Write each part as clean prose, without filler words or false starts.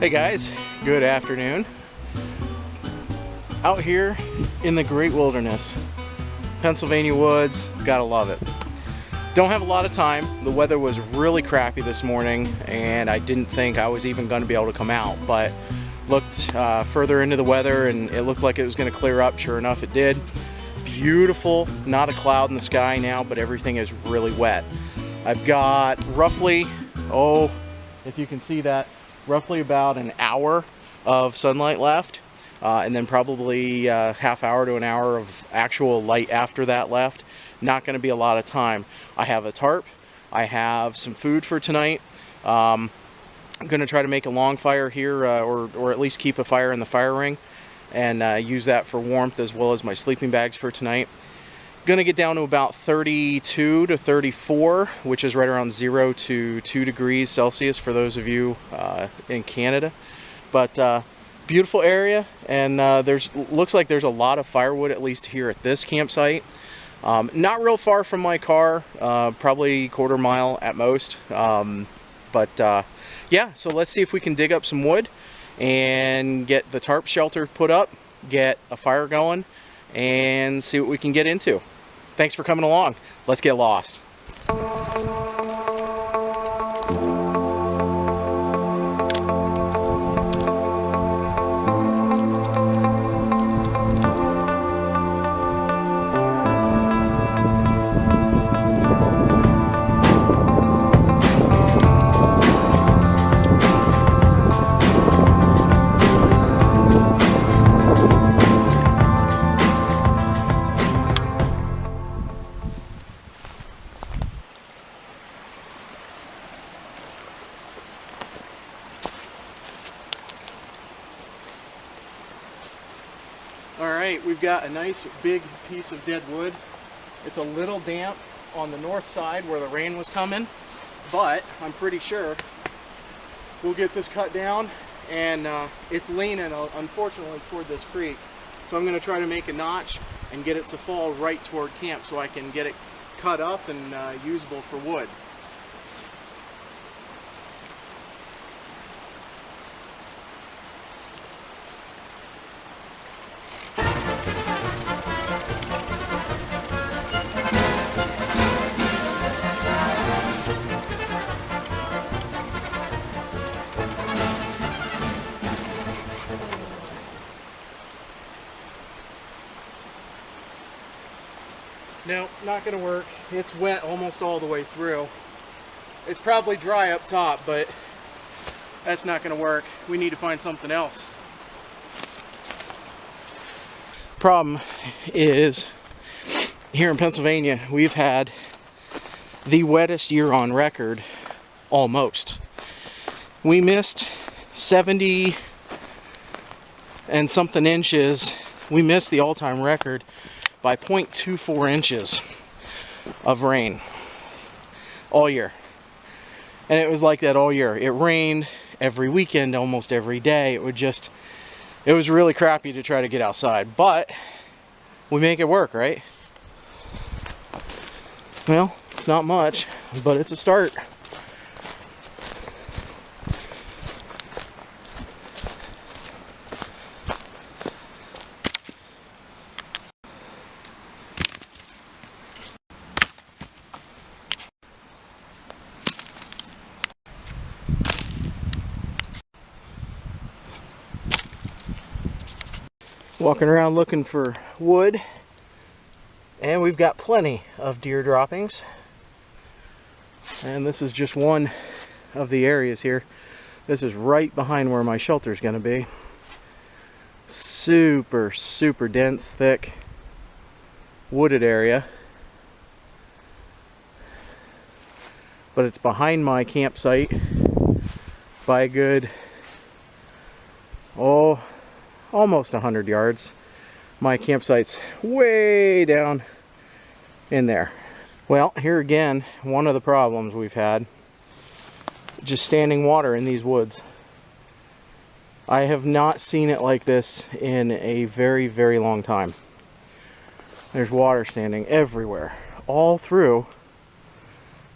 Hey guys, good afternoon. Out here in the great wilderness, Pennsylvania woods, gotta love it. Don't have a lot of time. The weather was really crappy this morning and I didn't think I was even gonna be able to come out, but looked further into the weather and it looked like it was gonna clear up. Sure enough, it did. Beautiful, not a cloud in the sky now, but everything is really wet. I've got roughly, if you can see that, roughly about an hour of sunlight left, and then probably half hour to an hour of actual light after that left. Not going to be a lot of time. I have a tarp. I have some food for tonight. I'm going to try to make a long fire here, or at least keep a fire in the fire ring, and use that for warmth, as well as my sleeping bags for tonight. Gonna get down to about 32 to 34, which is right around 0 to 2 degrees Celsius for those of you in Canada. But beautiful area, and looks like there's a lot of firewood, at least here at this campsite. Not real far from my car, probably quarter mile at most. Yeah, so let's see if we can dig up some wood and get the tarp shelter put up, get a fire going, and see what we can get into. Thanks for coming along. Let's get lost. Alright, we've got a nice big piece of dead wood. It's a little damp on the north side where the rain was coming, but I'm pretty sure we'll get this cut down, and it's leaning unfortunately toward this creek. So I'm going to try to make a notch and get it to fall right toward camp so I can get it cut up and usable for wood. No, not going to work. It's wet almost all the way through. It's probably dry up top, but that's not going to work. We need to find something else. Problem is, here in Pennsylvania, we've had the wettest year on record, almost. We missed 70 and something inches. We missed the all-time record by 0.24 inches of rain all year. And it was like that all year. It rained every weekend, almost every day. It was really crappy to try to get outside, but we make it work, right? Well, it's not much, but it's a start. Walking around looking for wood, and we've got plenty of deer droppings, and this is just one of the areas here. This is right behind where my shelter is going to be. Super dense, thick, wooded area, but it's behind my campsite by a good almost 100 yards. My campsite's way down in there. Well, here again, one of the problems we've had, just standing water in these woods. I have not seen it like this in a very long time. There's water standing everywhere, all through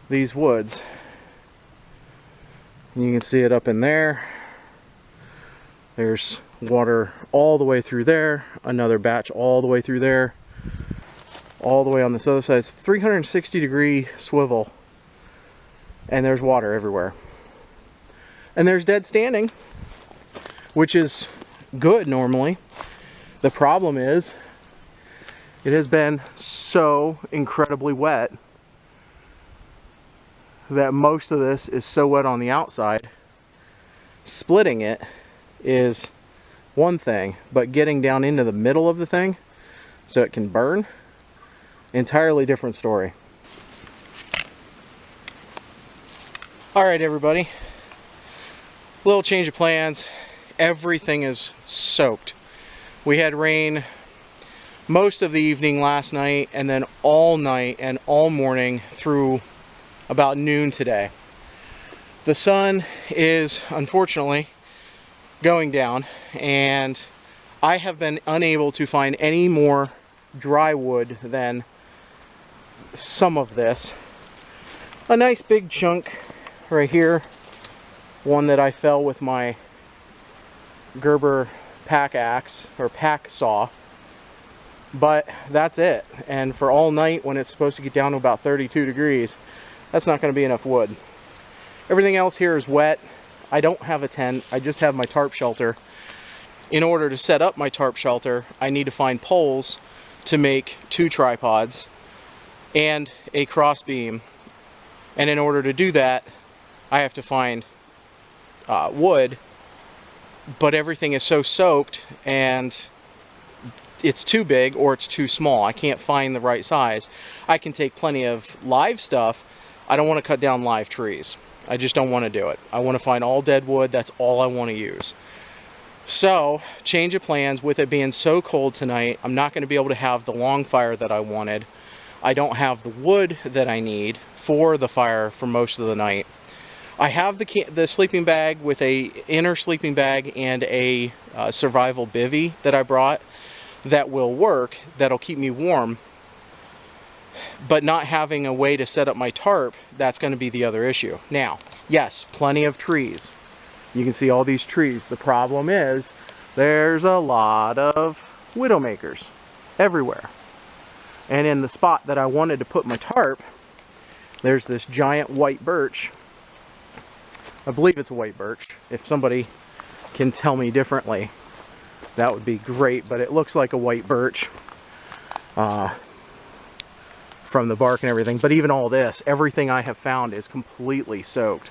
these woods. And you can see it up in there. There's water all the way through there, another batch all the way through there, all the way on this other side. It's 360-degree swivel, and there's water everywhere. And there's dead standing, which is good normally. The problem is, it has been so incredibly wet that most of this is so wet on the outside. Splitting it is one thing, but getting down into the middle of the thing so it can burn, entirely different story. All right, everybody, little change of plans. Everything is soaked. We had rain most of the evening last night, and then all night and all morning through about noon today. The sun is unfortunately going down, and I have been unable to find any more dry wood than some of this. A nice big chunk right here, one that I fell with my Gerber pack axe or pack saw, but that's it. And for all night, when it's supposed to get down to about 32 degrees, that's not going to be enough wood. Everything else here is wet. I don't have a tent, I just have my tarp shelter. In order to set up my tarp shelter, I need to find poles to make 2 tripods and a cross beam. And in order to do that, I have to find wood, but everything is so soaked and it's too big or it's too small. I can't find the right size. I can take plenty of live stuff. I don't want to cut down live trees. I just don't want to do it. I want to find all dead wood. That's all I want to use. So, change of plans. With it being so cold tonight, I'm not going to be able to have the long fire that I wanted. I don't have the wood that I need for the fire for most of the night. I have the sleeping bag with a inner sleeping bag and a survival bivvy that I brought that will work, that'll keep me warm. But not having a way to set up my tarp, that's going to be the other issue. Now, yes, plenty of trees. You can see all these trees. The problem is there's a lot of widowmakers everywhere. And in the spot that I wanted to put my tarp, there's this giant white birch. I believe it's a white birch. If somebody can tell me differently, that would be great. But it looks like a white birch. From the bark and everything, but even all this, everything I have found is completely soaked.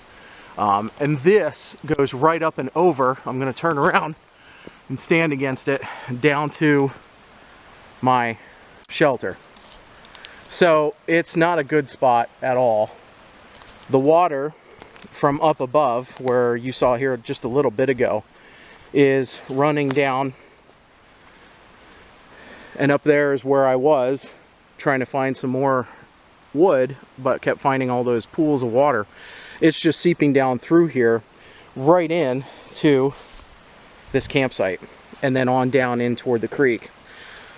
And this goes right up and over. I'm going to turn around and stand against it down to my shelter. So it's not a good spot at all. The water from up above, where you saw here just a little bit ago, is running down, and up there is where I was trying to find some more wood, but kept finding all those pools of water. It's just seeping down through here right in to this campsite, and then on down in toward the creek,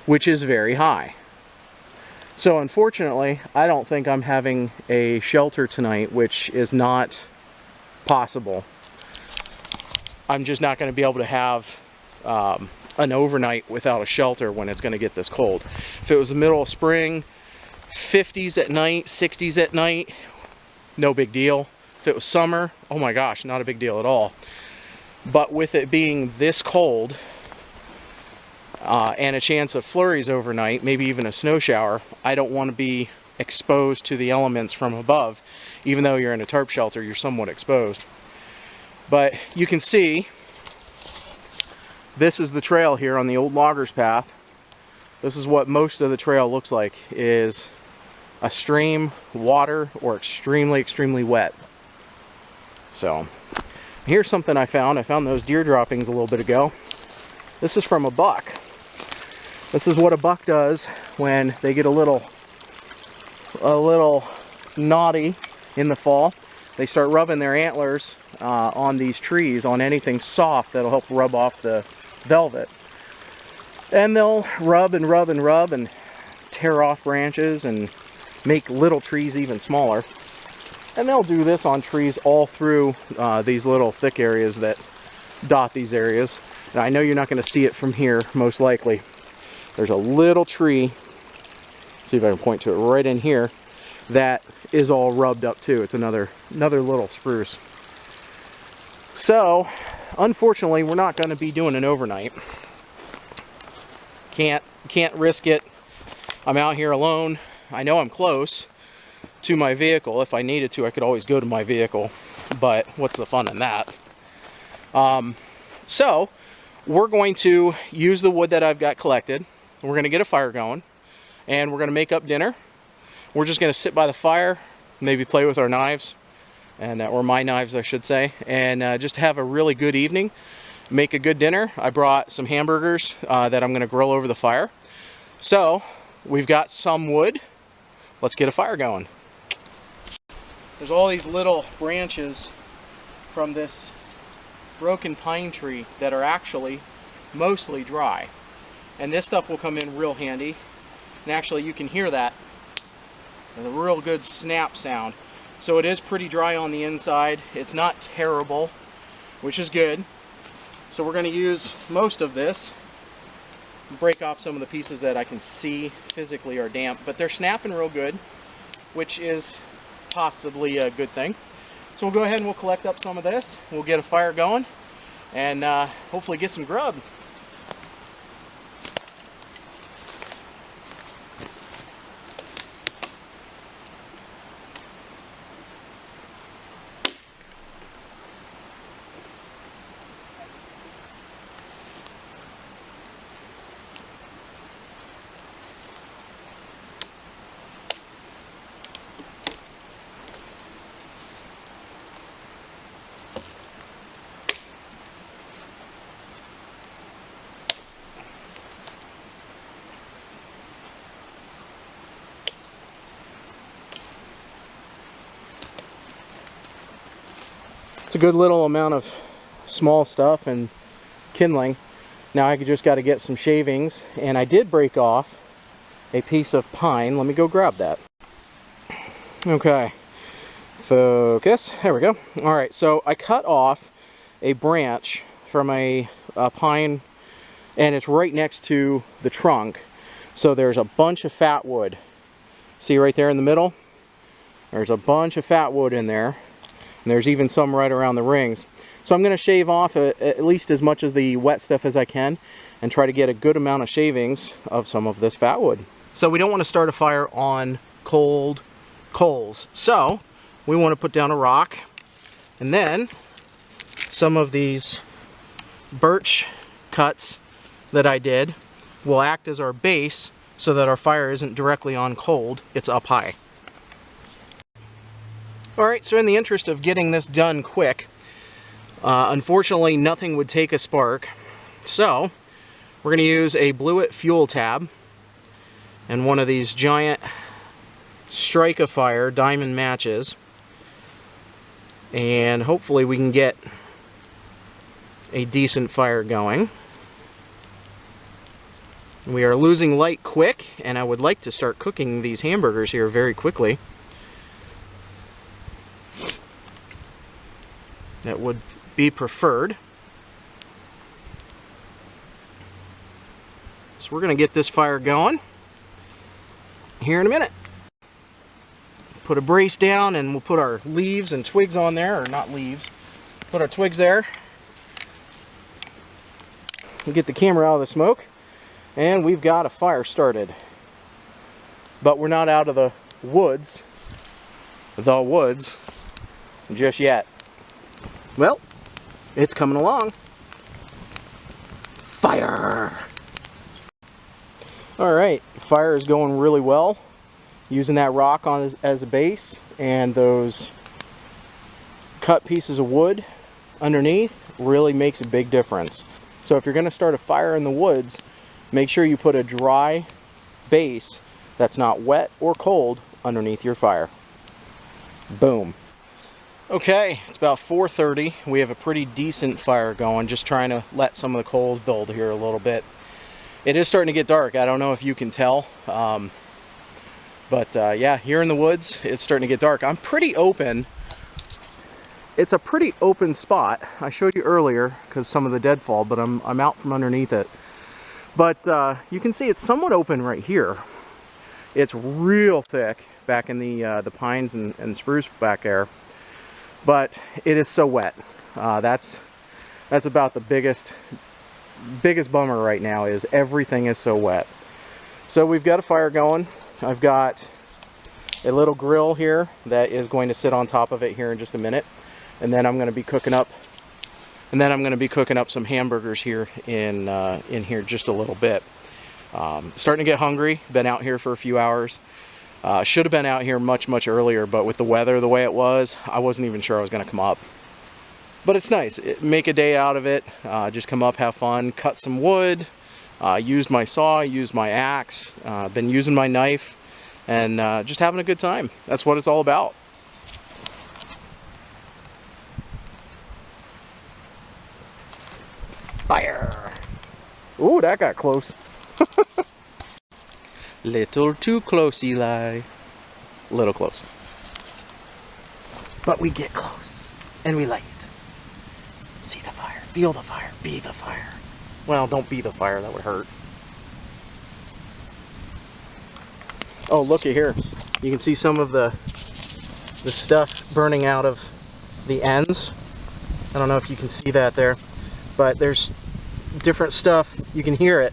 which is very high. So unfortunately, I don't think I'm having a shelter tonight, which is not possible. I'm just not going to be able to have an overnight without a shelter when it's going to get this cold. If it was the middle of spring, 50s at night, 60s at night, no big deal. If it was summer, oh my gosh, not a big deal at all. But with it being this cold and a chance of flurries overnight, maybe even a snow shower, I don't want to be exposed to the elements from above. Even though you're in a tarp shelter, you're somewhat exposed. But you can see this is the trail here on the old loggers path. This is what most of the trail looks like, is a stream, water, or extremely, extremely wet. So, here's something I found. I found those deer droppings a little bit ago. This is from a buck. This is what a buck does when they get a little naughty in the fall. They start rubbing their antlers on these trees, on anything soft that'll help rub off the velvet. And they'll rub and rub and rub and tear off branches and make little trees even smaller. And they'll do this on trees all through these little thick areas that dot these areas. And I know you're not going to see it from here, most likely. There's a little tree, see if I can point to it right in here, that is all rubbed up too. It's another little spruce. So, unfortunately, we're not going to be doing an overnight. Can't risk it. I'm out here alone. I know I'm close to my vehicle. If I needed to, I could always go to my vehicle, but what's the fun in that? So we're going to use the wood that I've got collected. We're going to get a fire going, and we're going to make up dinner. We're just going to sit by the fire, maybe play with our knives, and or my knives, I should say, and just have a really good evening. Make a good dinner. I brought some hamburgers that I'm going to grill over the fire. So we've got some wood. Let's get a fire going. There's all these little branches from this broken pine tree that are actually mostly dry. And this stuff will come in real handy. And actually you can hear that. There's a real good snap sound. So it is pretty dry on the inside. It's not terrible, which is good. So we're going to use most of this. Break off some of the pieces that I can see physically are damp, but they're snapping real good, which is possibly a good thing. So we'll go ahead and we'll collect up some of this. We'll get a fire going and hopefully get some grub. It's a good little amount of small stuff and kindling. Now I just got to get some shavings, and I did break off a piece of pine. Let me go grab that. Okay, focus. There we go. All right, so I cut off a branch from a pine, and it's right next to the trunk. So there's a bunch of fat wood. See right there in the middle? There's a bunch of fat wood in there. And there's even some right around the rings. So I'm going to shave off at least as much of the wet stuff as I can and try to get a good amount of shavings of some of this fat wood. So we don't want to start a fire on cold coals. So we want to put down a rock, and then some of these birch cuts that I did will act as our base so that our fire isn't directly on cold, it's up high. Alright, so in the interest of getting this done quick, unfortunately nothing would take a spark, so we're going to use a Blewett fuel tab and one of these giant Strike-A-Fire diamond matches, and hopefully we can get a decent fire going. We are losing light quick, and I would like to start cooking these hamburgers here very quickly. That would be preferred. So we're going to get this fire going here in a minute. Put a brace down, and we'll put our leaves and twigs on there, or not leaves. Put our twigs there. We'll get the camera out of the smoke, and we've got a fire started. But we're not out of the woods just yet. Well, it's coming along. Fire! Alright, fire is going really well. Using that rock as a base and those cut pieces of wood underneath really makes a big difference. So if you're going to start a fire in the woods, make sure you put a dry base that's not wet or cold underneath your fire. Boom. Okay, it's about 4:30. We have a pretty decent fire going, just trying to let some of the coals build here a little bit. It is starting to get dark. I don't know if you can tell, but yeah, here in the woods, it's starting to get dark. I'm pretty open It's a pretty open spot. I showed you earlier because some of the deadfall, but I'm out from underneath it. But you can see it's somewhat open right here. It's real thick back in the pines and spruce back there, but it is so wet. That's about the biggest bummer right now, is everything is so wet. So we've got a fire going. I've got a little grill here that is going to sit on top of it here in just a minute, and then I'm going to be cooking up some hamburgers here in here just a little bit. Starting to get hungry. Been out here for a few hours. Should have been out here much earlier, but with the weather the way it was, I wasn't even sure I was going to come up. But it's nice. Make a day out of it. Just come up, have fun, cut some wood. Used my saw, used my axe, been using my knife, and just having a good time. That's what it's all about. Fire! Ooh, that got close. Little too close, Eli. Little close. But we get close, and we like it. See the fire, feel the fire, be the fire. Well, don't be the fire, that would hurt. Oh, looky here. You can see some of the stuff burning out of the ends. I don't know if you can see that there, but there's different stuff. You can hear it.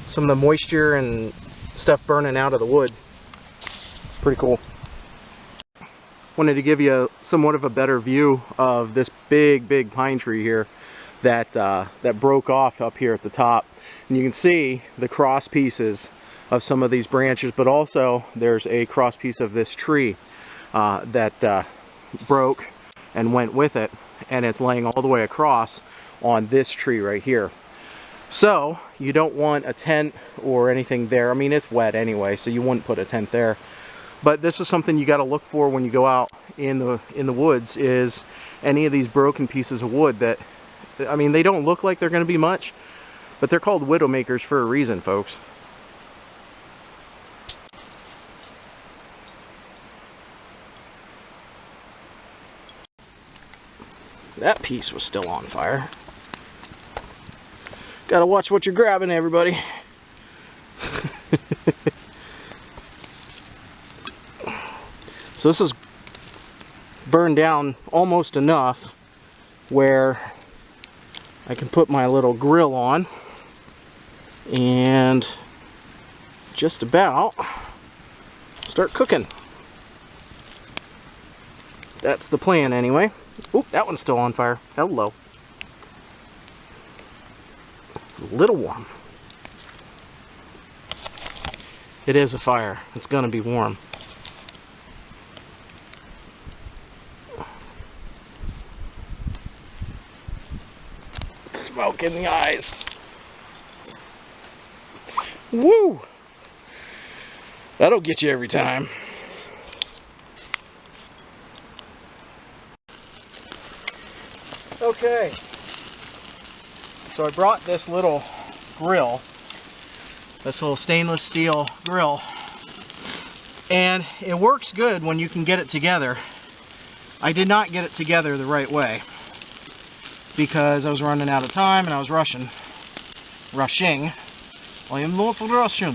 Some of the moisture and stuff burning out of the wood. Pretty cool. Wanted to give you somewhat of a better view of this big pine tree here that broke off up here at the top. And you can see the cross pieces of some of these branches, but also there's a cross piece of this tree that broke and went with it, and it's laying all the way across on this tree right here. So you don't want a tent or anything there. I mean, it's wet anyway, so you wouldn't put a tent there. But this is something you got to look for when you go out in the woods, is any of these broken pieces of wood that, I mean, they don't look like they're going to be much, but they're called widowmakers for a reason, folks. That piece was still on fire. Gotta watch what you're grabbing, everybody. So this is burned down almost enough where I can put my little grill on and just about start cooking. That's the plan anyway. Oop, that one's still on fire. Hello. A little warm. It is a fire. It's gonna be warm. Smoke in the eyes. Woo! That'll get you every time. Okay, so I brought this little grill, this little stainless steel grill, and it works good when you can get it together. I did not get it together the right way because I was running out of time and I was rushing. I am not Russian.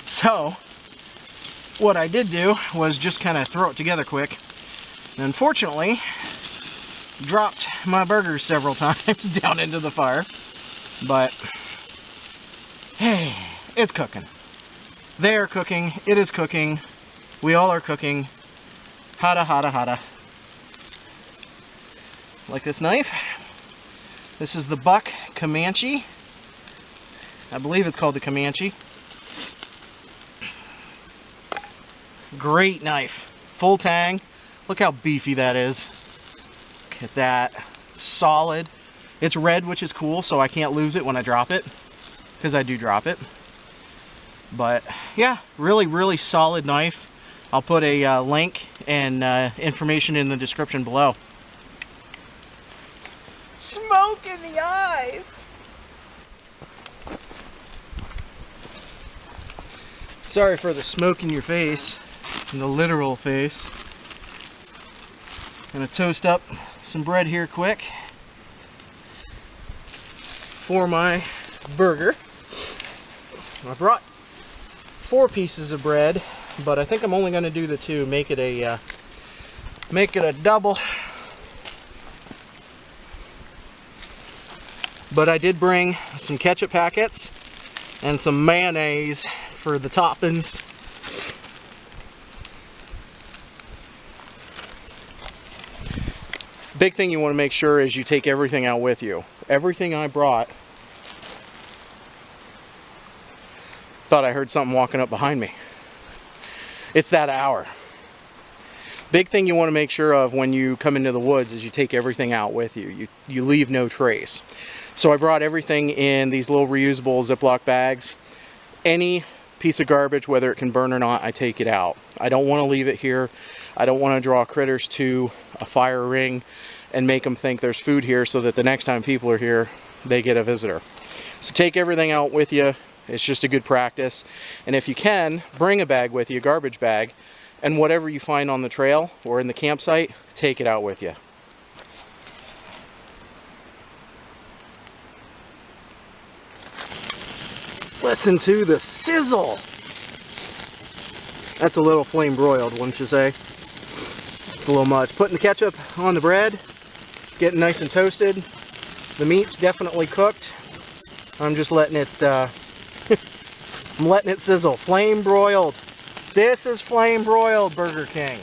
So what I did do was just kind of throw it together quick. And unfortunately, dropped my burgers several times down into the fire. But, hey, it's cooking. They are cooking. It is cooking. We all are cooking. Hada, hada, hada. Like this knife. This is the Buck Comanche. I believe it's called the Comanche. Great knife. Full tang. Look how beefy that is. Look at that. Solid. It's red, which is cool, so I can't lose it when I drop it, because I do drop it. But yeah, really solid knife. I'll put a link and information in the description below. Smoke in the eyes. Sorry for the smoke in your face, in the literal face. Gonna toast up some bread here quick for my burger. I brought 4 pieces of bread, but I think I'm only gonna do the 2. Make it a double. But I did bring some ketchup packets and some mayonnaise for the toppings. Big thing you want to make sure is you take everything out with you. Everything I brought. Thought I heard something walking up behind me. It's that hour. Big thing you want to make sure of when you come into the woods is you take everything out with you. You leave no trace. So I brought everything in these little reusable Ziploc bags. Any piece of garbage, whether it can burn or not, I take it out. I don't want to leave it here. I don't want to draw critters to a fire ring and make them think there's food here so that the next time people are here, they get a visitor. So take everything out with you. It's just a good practice. And if you can, bring a bag with you, a garbage bag, and whatever you find on the trail or in the campsite, take it out with you. Listen to the sizzle. That's a little flame broiled, wouldn't you say? It's a little much. Putting the ketchup on the bread. It's getting nice and toasted. The meat's definitely cooked. I'm just letting it I'm letting it sizzle. Flame broiled. This is flame broiled, Burger King.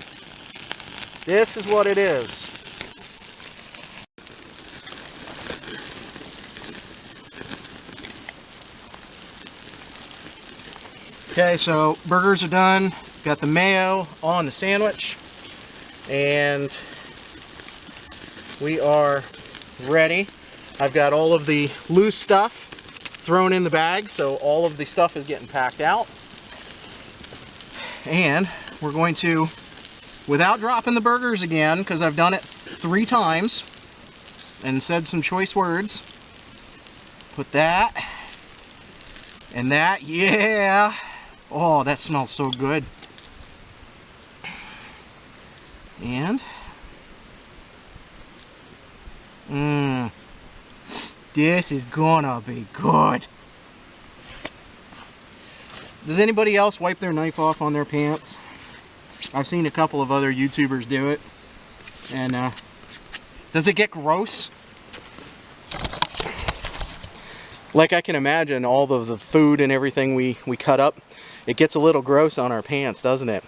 This is what it is. Okay, so burgers are done. Got the mayo on the sandwich. And we are ready. I've got all of the loose stuff thrown in the bag, so all of the stuff is getting packed out. And we're going to, without dropping the burgers again, because I've done it 3 times and said some choice words, put that and that. Yeah. Oh, that smells so good. And this is gonna be good. Does anybody else wipe their knife off on their pants? I've seen a couple of other YouTubers do it. And does it get gross? Like I can imagine all of the food and everything we cut up, it gets a little gross on our pants, doesn't it?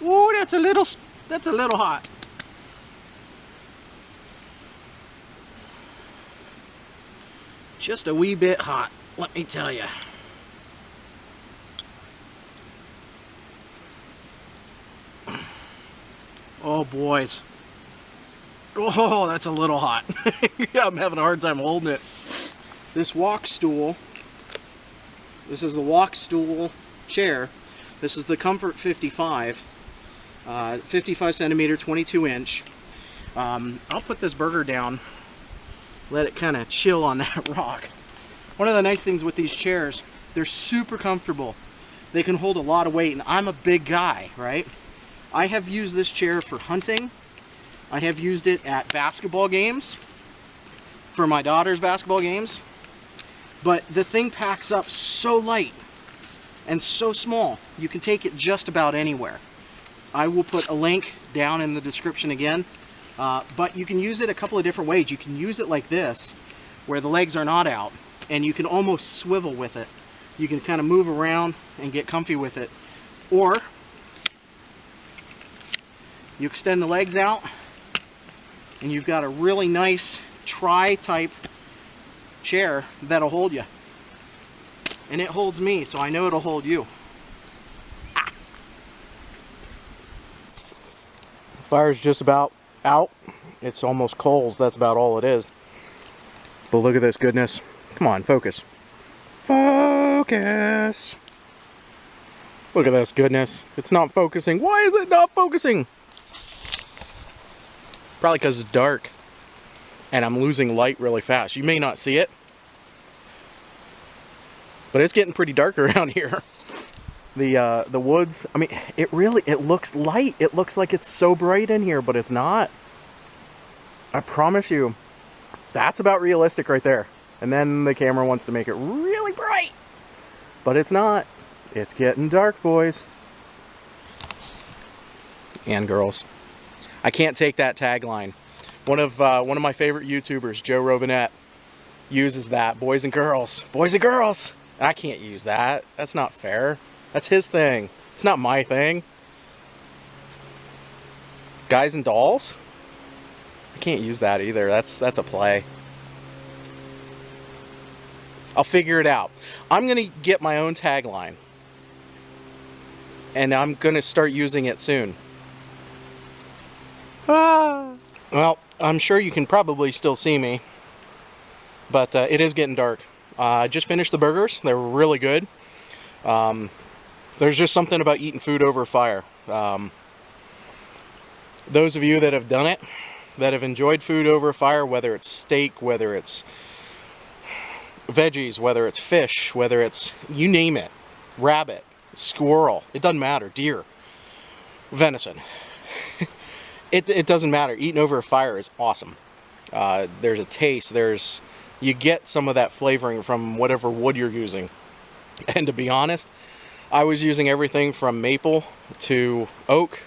Ooh, that's a little hot. Just a wee bit hot, let me tell you. Oh, boys. Oh, that's a little hot. Yeah, I'm having a hard time holding it. This walk stool, this is the walk stool chair. This is the Comfort 55. 55 centimeter, 22 inch. I'll put this burger down, let it kind of chill on that rock. One of the nice things with these chairs, they're super comfortable. They can hold a lot of weight, and I'm a big guy, right? I have used this chair for hunting. I have used it at basketball games, for my daughter's basketball games. But the thing packs up so light and so small, you can take it just about anywhere. I will put a link down in the description again, but you can use it a couple of different ways. You can use it like this, where the legs are not out, and you can almost swivel with it. You can kind of move around and get comfy with it. Or you extend the legs out, and you've got a really nice tri-type chair that'll hold you. And it holds me, so I know it'll hold you. Fire's just about out. It's almost coals. That's about all it is. But look at this goodness. Come on, focus. Focus. Look at this goodness. It's not focusing. Why is it not focusing? Probably because it's dark and I'm losing light really fast. You may not see it, but it's getting pretty dark around here. The woods, I mean, it looks light. It looks like it's so bright in here, but it's not. I promise you, that's about realistic right there. And then the camera wants to make it really bright, but it's not. It's getting dark, boys and girls. I can't take that tagline. One of my favorite YouTubers, Joe Robinette, uses that. Boys and girls. Boys and girls. I can't use that. That's not fair. That's his thing. It's not my thing. Guys and dolls? I can't use that either. That's a play. I'll figure it out. I'm going to get my own tagline. And I'm going to start using it soon. Ah. Well, I'm sure you can probably still see me. But it is getting dark. I just finished the burgers. They were really good. There's just something about eating food over a fire. Those of you that have done it, that have enjoyed food over a fire, whether it's steak, whether it's veggies, whether it's fish, whether it's, you name it, rabbit, squirrel, it doesn't matter, deer, venison. It doesn't matter. Eating over a fire is awesome. There's a taste, you get some of that flavoring from whatever wood you're using. And to be honest, I was using everything from maple to oak.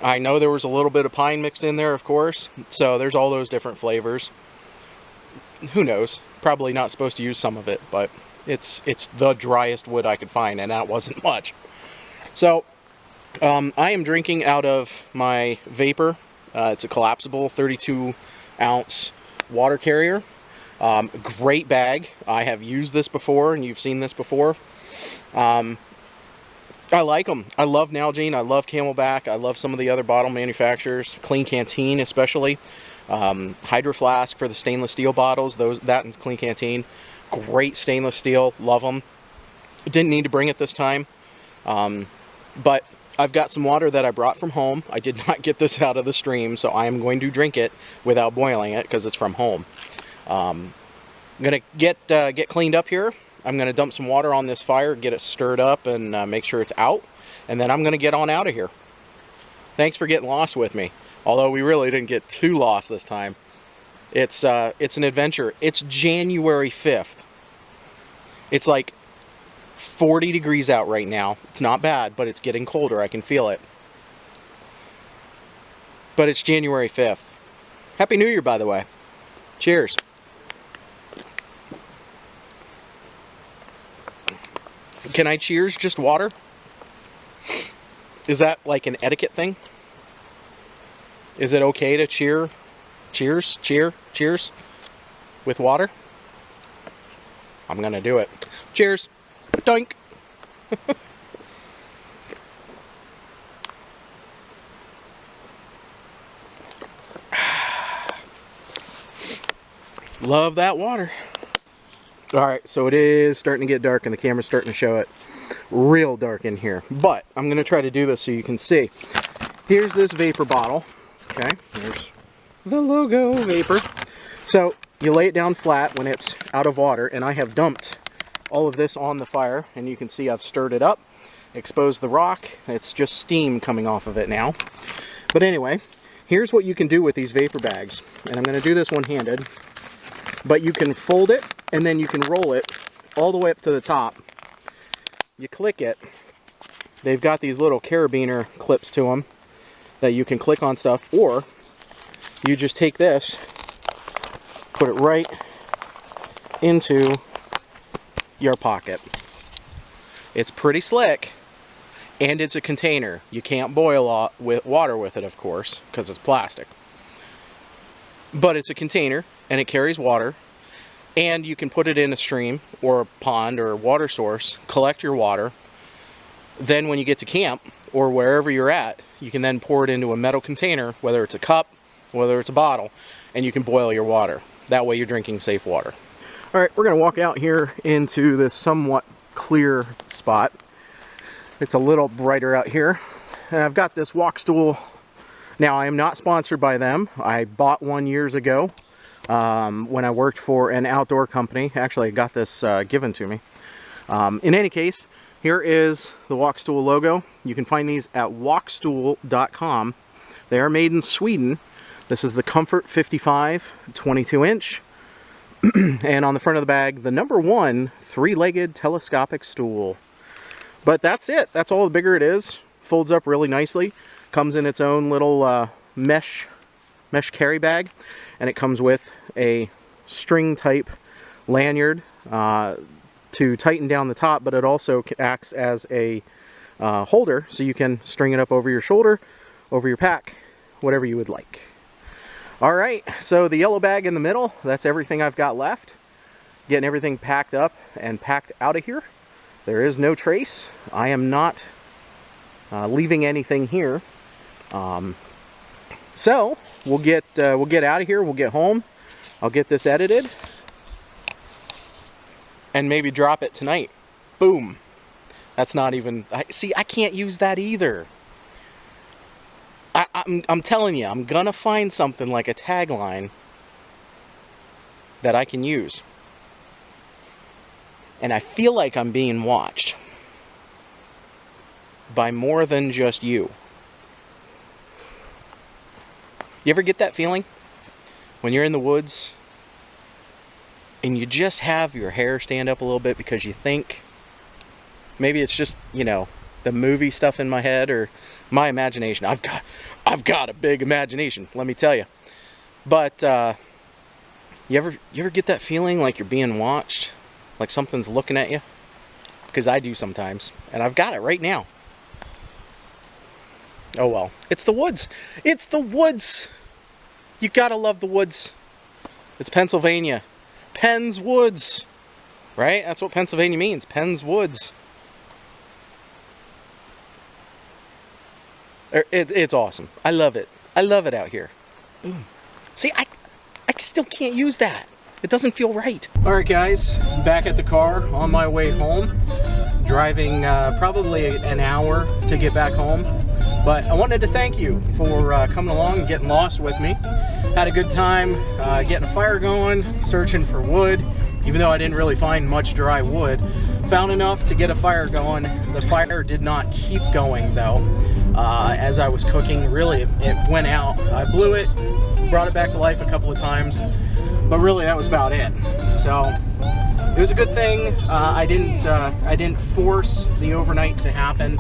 I know there was a little bit of pine mixed in there, of course. So there's all those different flavors. Who knows? Probably not supposed to use some of it, but it's the driest wood I could find, and that wasn't much. So I am drinking out of my Vapor. It's a collapsible 32-ounce water carrier. Great bag. I have used this before, and you've seen this before. I like them. I love Nalgene. I love Camelback. I love some of the other bottle manufacturers. Clean Canteen especially. Hydro Flask for the stainless steel bottles. That and Clean Canteen. Great stainless steel. Love them. Didn't need to bring it this time. But I've got some water that I brought from home. I did not get this out of the stream, so I am going to drink it without boiling it because it's from home. I'm going to get cleaned up here. I'm going to dump some water on this fire, get it stirred up, and make sure it's out. And then I'm going to get on out of here. Thanks for getting lost with me. Although we really didn't get too lost this time. It's an adventure. It's January 5th. It's like 40 degrees out right now. It's not bad, but it's getting colder. I can feel it. But it's January 5th. Happy New Year, by the way. Cheers. Can I cheers just water? Is that like an etiquette thing? Is it okay to cheers with water? I'm gonna do it. Cheers. Doink. Love that water. Alright, so it is starting to get dark and the camera's starting to show it real dark in here. But I'm going to try to do this so you can see. Here's this Vapor bottle. Okay, here's the logo Vapor. So you lay it down flat when it's out of water, and I have dumped all of this on the fire, and you can see I've stirred it up, exposed the rock. It's just steam coming off of it now. But anyway, here's what you can do with these Vapor bags. And I'm going to do this one-handed. But you can fold it, and then you can roll it all the way up to the top. You click it. They've got these little carabiner clips to them that you can click on stuff, or you just take this, put it right into your pocket. It's pretty slick, and it's a container. You can't boil water with it, of course, because it's plastic. But it's a container, and it carries water, and you can put it in a stream or a pond or a water source, collect your water. Then when you get to camp or wherever you're at, you can then pour it into a metal container, whether it's a cup, whether it's a bottle, and you can boil your water. That way you're drinking safe water. All right, we're gonna walk out here into this somewhat clear spot. It's a little brighter out here. And I've got this walk stool Now, I am not sponsored by them. I bought one years ago when I worked for an outdoor company. Actually, I got this given to me. In any case, here is the Walkstool logo. You can find these at walkstool.com. They are made in Sweden. This is the Comfort 55 22-inch. And on the front of the bag, the #1 3-legged telescopic stool. But that's it. That's all the bigger it is. Folds up really nicely. Comes in its own little mesh carry bag. And it comes with a string type lanyard to tighten down the top, but it also acts as a holder, so you can string it up over your shoulder, over your pack, whatever you would like. Alright, so the yellow bag in the middle, that's everything I've got left. Getting everything packed up and packed out of here. There is no trace. I am not leaving anything here. So we'll get out of here. We'll get home. I'll get this edited and maybe drop it tonight. Boom. That's not even. See, I can't use that either. I'm telling you, I'm gonna find something like a tagline that I can use. And I feel like I'm being watched by more than just you. You ever get that feeling when you're in the woods and you just have your hair stand up a little bit because you think, maybe it's just, you know, the movie stuff in my head or my imagination. I've got a big imagination, let me tell you. But you ever get that feeling like you're being watched, like something's looking at you? Because I do sometimes, and I've got it right now. Oh well, it's the woods. It's the woods. You gotta love the woods. It's Pennsylvania. Penn's Woods, right? That's what Pennsylvania means. Penn's Woods. It's awesome. I love it. I love it out here. Boom. See, I still can't use that. It doesn't feel right. All right, guys, back at the car on my way home. Driving probably an hour to get back home. But I wanted to thank you for coming along and getting lost with me. Had a good time getting a fire going, searching for wood, even though I didn't really find much dry wood. Found enough to get a fire going. The fire did not keep going though. As I was cooking, really it went out. I blew it, brought it back to life a couple of times, but really that was about it. So it was a good thing. I didn't force the overnight to happen.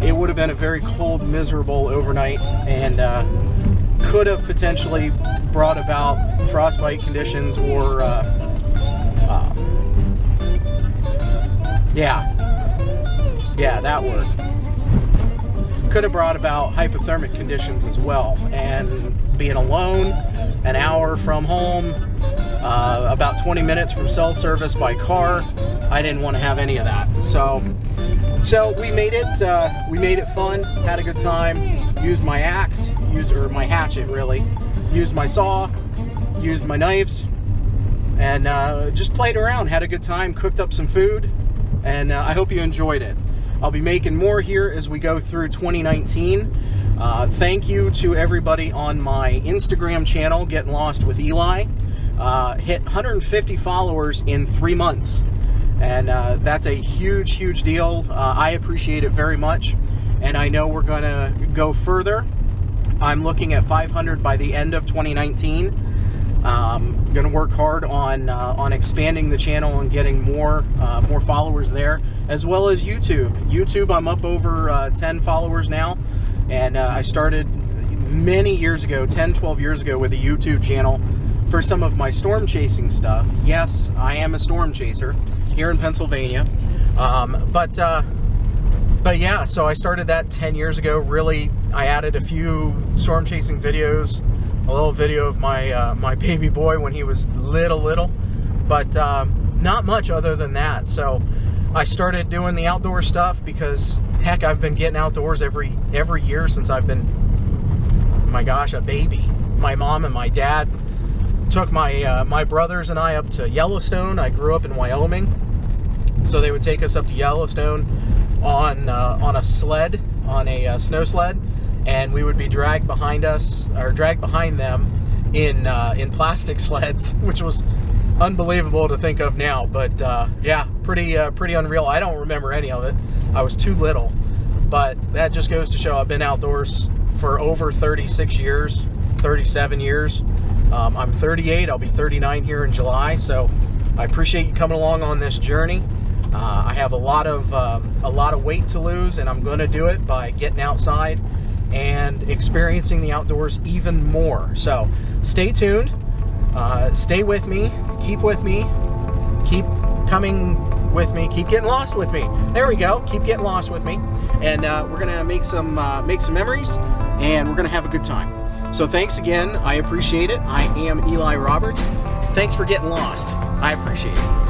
It would have been a very cold, miserable overnight, and could have potentially brought about frostbite conditions or yeah, that word. Could have brought about hypothermic conditions as well. And being alone, an hour from home, about 20 minutes from cell service by car, I didn't want to have any of that. So we made it fun, had a good time, used my axe, or my hatchet really, used my saw, used my knives, and just played around, had a good time, cooked up some food, and I hope you enjoyed it. I'll be making more here as we go through 2019. Thank you to everybody on my Instagram channel, Getting Lost with Eli. Hit 150 followers in 3 months. And that's a huge, huge deal. I appreciate it very much. And I know we're gonna go further. I'm looking at 500 by the end of 2019. Gonna work hard on expanding the channel and getting more followers there, as well as YouTube. YouTube, I'm up over 10 followers now, and I started many years ago, 10, 12 years ago, with a YouTube channel for some of my storm chasing stuff. Yes, I am a storm chaser here in Pennsylvania, but yeah, so I started that 10 years ago. Really, I added a few storm chasing videos, a little video of my my baby boy when he was little, but not much other than that. So I started doing the outdoor stuff because, heck, I've been getting outdoors every year since I've been, my gosh, a baby. My mom and my dad took my brothers and I up to Yellowstone. I grew up in Wyoming, so they would take us up to Yellowstone on a sled, on a snow sled, and we would be dragged behind them in plastic sleds, which was unbelievable to think of now. But yeah, pretty unreal. I don't remember any of it. I was too little, but that just goes to show I've been outdoors for over 36 years, 37 years. I'm 38. I'll be 39 here in July. So I appreciate you coming along on this journey. I have a lot of weight to lose, and I'm going to do it by getting outside and experiencing the outdoors even more. So stay tuned, stay with me, keep coming with me, keep getting lost with me. There we go, keep getting lost with me, and we're gonna make some memories, and we're gonna have a good time. So thanks again, I appreciate it. I am Eli Roberts. Thanks for getting lost. I appreciate it.